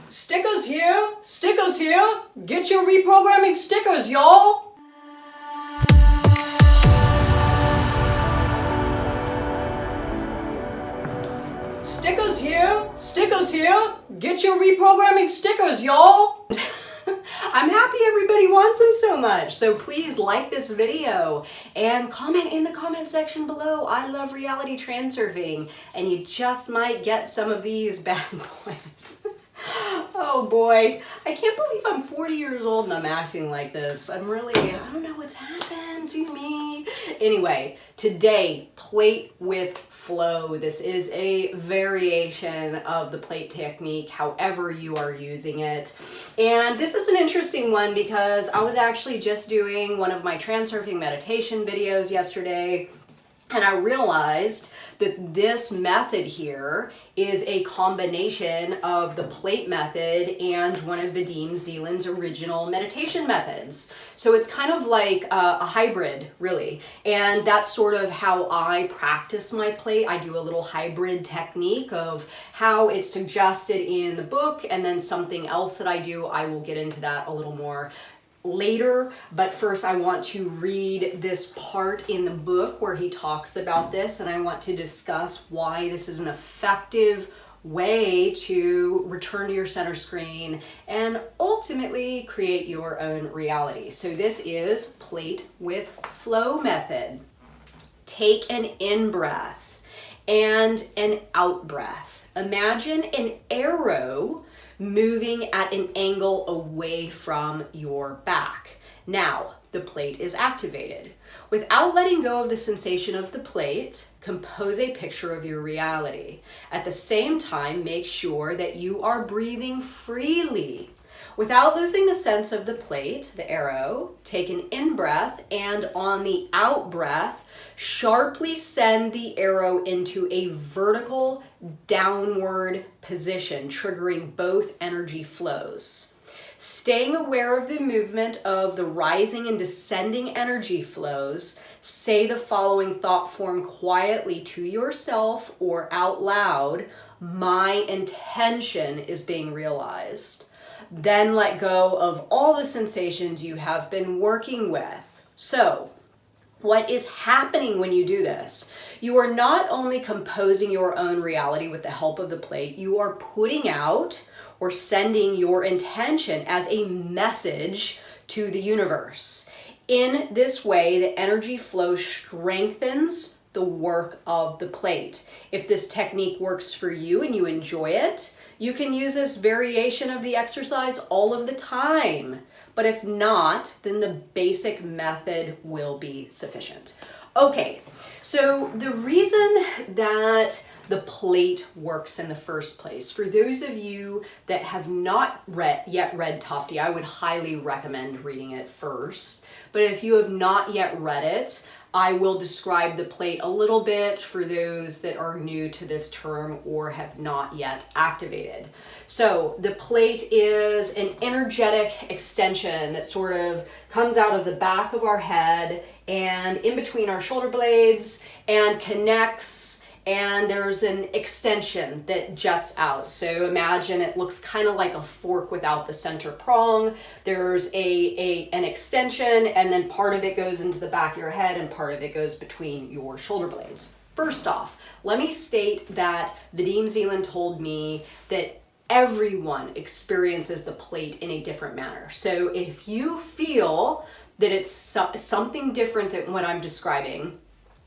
Stickers here! Stickers here! Get your reprogramming stickers, y'all! Stickers here! Stickers here! Get your reprogramming stickers, y'all! I'm happy everybody wants them so much, so please like this video and comment in the comment section below. I love reality transurfing, and you just might get some of these bad boys. Oh boy, I can't believe I'm 40 years old and I'm acting like this. I don't know what's happened to me. Anyway, today, plait with flow. This is a variation of the plait technique, however you are using it. And this is an interesting one because I was actually just doing one of my transurfing meditation videos yesterday, and I realized that this method here is a combination of the plait method and one of Vadim Zeland's original meditation methods. So it's kind of like a hybrid, really. And that's sort of how I practice my plait. I do a little hybrid technique of how it's suggested in the book, and then something else that I do. I will get into that a little more later, but first I want to read this part in the book where he talks about this, and I want to discuss why this is an effective way to return to your center screen and ultimately create your own reality. So this is plait with flow method. Take an in-breath and an out-breath. Imagine an arrow moving at an angle away from your back. Now, the plait is activated. Without letting go of the sensation of the plait, compose a picture of your reality. At the same time, make sure that you are breathing freely. Without losing the sense of the plait, the arrow, take an in-breath, and on the out-breath, sharply send the arrow into a vertical downward position, triggering both energy flows. Staying aware of the movement of the rising and descending energy flows, say the following thought form quietly to yourself or out loud: my intention is being realized. Then let go of all the sensations you have been working with. So, what is happening when you do this? You are not only composing your own reality with the help of the plait, you are putting out or sending your intention as a message to the universe. In this way, the energy flow strengthens the work of the plait. If this technique works for you and you enjoy it, you can use this variation of the exercise all of the time. But if not, then the basic method will be sufficient. Okay, so the reason that the plait works in the first place, for those of you that have not yet read Tufti, I would highly recommend reading it first. But if you have not yet read it, I will describe the plait a little bit for those that are new to this term or have not yet activated. So the plait is an energetic extension that sort of comes out of the back of our head and in between our shoulder blades and connects, and there's an extension that jets out. So imagine it looks kind of like a fork without the center prong. There's an extension, and then part of it goes into the back of your head and part of it goes between your shoulder blades. First off, let me state that Vadim Zeland told me that everyone experiences the plait in a different manner. So if you feel that it's something different than what I'm describing,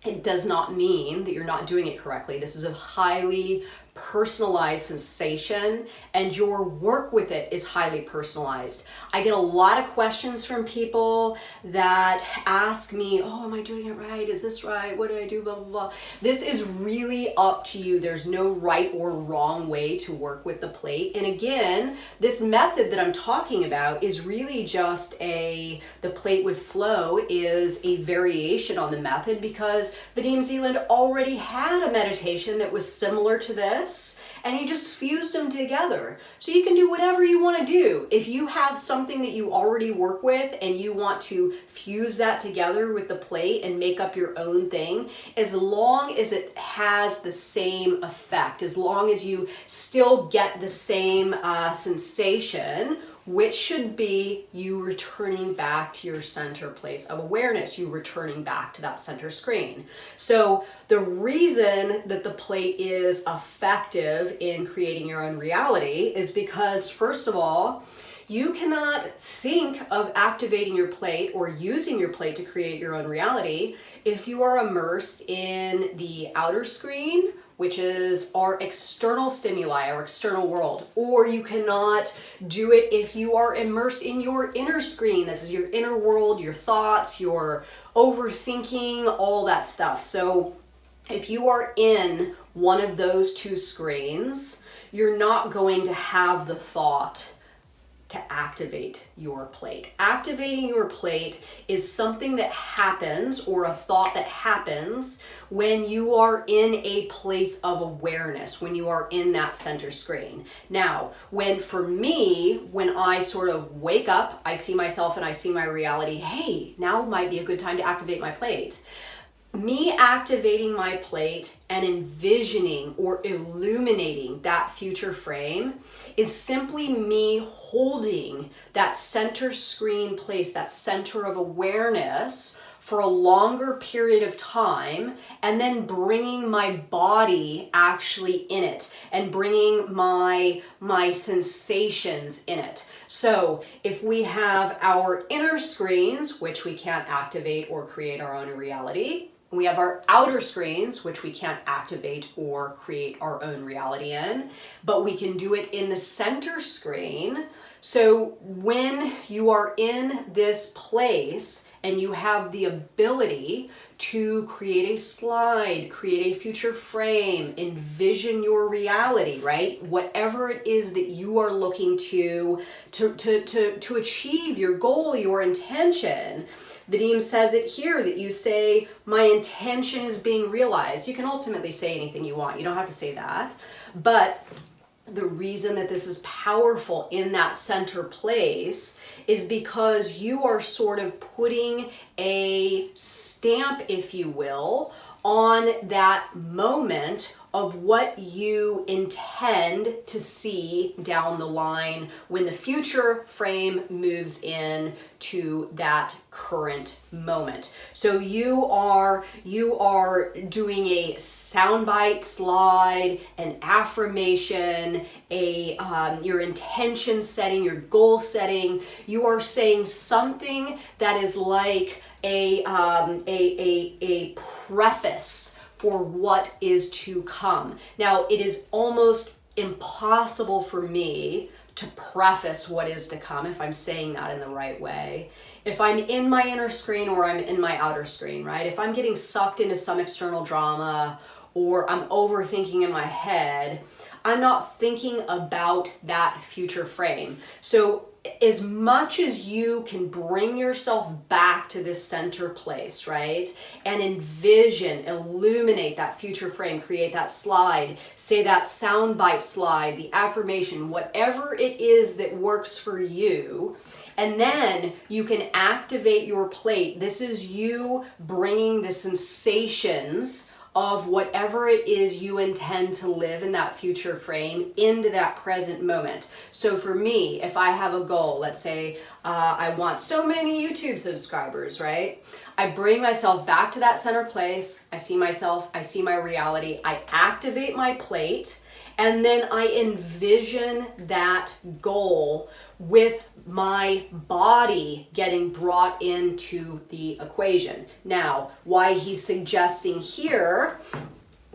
it does not mean that you're not doing it correctly. This is a highly personalized sensation, and your work with it is highly personalized. I get a lot of questions from people that ask me, oh, am I doing it right? Is this right? What do I do? Blah, blah, blah. This is really up to you. There's no right or wrong way to work with the plait. And again, this method that I'm talking about is really just the plait with flow is a variation on the method because Vadim Zeland already had a meditation that was similar to this. and he just fused them together. So you can do whatever you want to do. If you have something that you already work with and you want to fuse that together with the plate and make up your own thing, as long as it has the same effect, as long as you still get the same sensation, which should be you returning back to your center place of awareness, you returning back to that center screen. So the reason that the plate is effective in creating your own reality is because, first of all, you cannot think of activating your plate or using your plate to create your own reality if you are immersed in the outer screen, which is our external stimuli, our external world. Or you cannot do it if you are immersed in your inner screen. This is your inner world, your thoughts, your overthinking, all that stuff. So if you are in one of those two screens, you're not going to have the thought to activate your plate. Activating your plate is something that happens, or a thought that happens, when you are in a place of awareness, when you are in that center screen. Now, for me, when I sort of wake up, I see myself and I see my reality, hey, now might be a good time to activate my plate. Me activating my plate and envisioning or illuminating that future frame is simply me holding that center screen place, that center of awareness for a longer period of time, and then bringing my body actually in it and bringing my sensations in it. So if we have our inner screens, which we can't activate or create our own reality, we have our outer screens, which we can't activate or create our own reality in, but we can do it in the center screen. So when you are in this place and you have the ability to create a slide, create a future frame, envision your reality, right? Whatever it is that you are looking to achieve, your goal, your intention. Vadim says it here that you say, my intention is being realized. You can ultimately say anything you want. You don't have to say that. But the reason that this is powerful in that center place is because you are sort of putting a stamp, if you will, on that moment of what you intend to see down the line when the future frame moves in to that current moment. So you are doing a soundbite slide, an affirmation, your intention setting, your goal setting. You are saying something that is like a preface for what is to come. Now, it is almost impossible for me to preface what is to come, if I'm saying that in the right way. If I'm in my inner screen or I'm in my outer screen, right? If I'm getting sucked into some external drama or I'm overthinking in my head, I'm not thinking about that future frame. So as much as you can bring yourself back to this center place, right? And envision, illuminate that future frame, create that slide, say that soundbite slide, the affirmation, whatever it is that works for you. And then you can activate your plate. This is you bringing the sensations of whatever it is you intend to live in that future frame into that present moment. So for me, if I have a goal, let's say I want so many YouTube subscribers, right? I bring myself back to that center place. I see myself, I see my reality. I activate my plate, and then I envision that goal with my body getting brought into the equation. Now, why he's suggesting here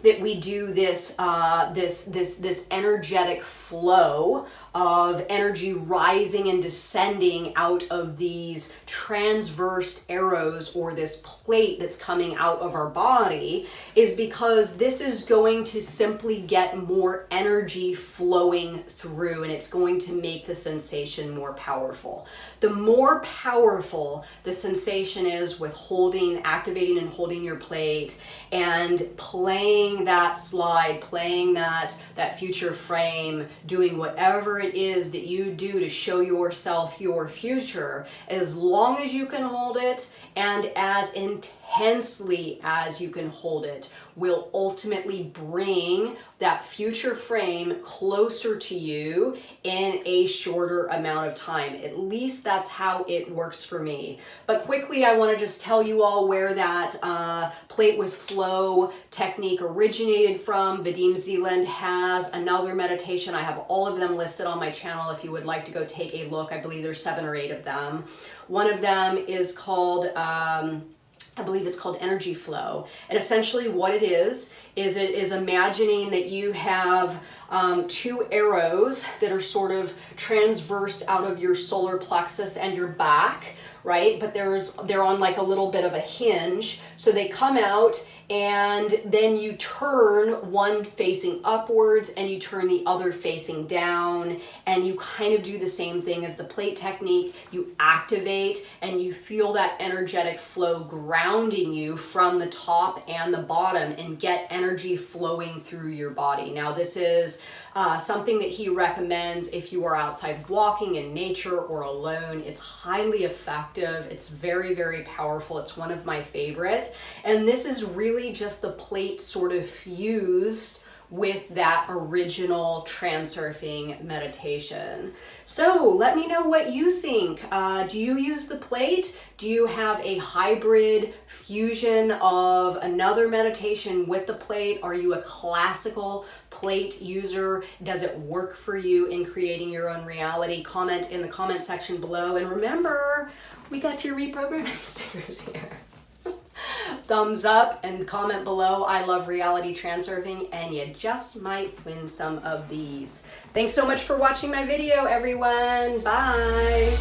that we do this this energetic flow of energy rising and descending out of these transverse arrows, or this plate that's coming out of our body, is because this is going to simply get more energy flowing through, and it's going to make the sensation more powerful. The more powerful the sensation is with holding, activating and holding your plate and playing that slide, playing that future frame, doing whatever it is that you do to show yourself your future, as long as you can hold it and as intensely as you can hold it, will ultimately bring that future frame closer to you in a shorter amount of time. At least that's how it works for me. But quickly, I want to just tell you all where that plate with flow technique originated from. Vadim Zeland has another meditation. I have all of them listed on my channel if you would like to go take a look. I believe there's 7 or 8 of them. One of them is called I believe it's called energy flow. And essentially what it is it is imagining that you have 2 arrows that are sort of transversed out of your solar plexus and your back, right? But they're on like a little bit of a hinge. So they come out, and then you turn one facing upwards and you turn the other facing down, and you kind of do the same thing as the plate technique. You activate and you feel that energetic flow grounding you from the top and the bottom, and get energy flowing through your body. Now this is something that he recommends if you are outside walking in nature or alone. It's highly effective. It's very, very powerful. It's one of my favorites. And this is really just the plate sort of fused with that original transurfing meditation. So let me know what you think. Do you use the plate? Do you have a hybrid fusion of another meditation with the plate? Are you a classical plate user? Does it work for you in creating your own reality? Comment in the comment section below. And remember, we got your reprogramming stickers here. Thumbs up and comment below. I love reality transurfing, and you just might win some of these. Thanks so much for watching my video, everyone. Bye.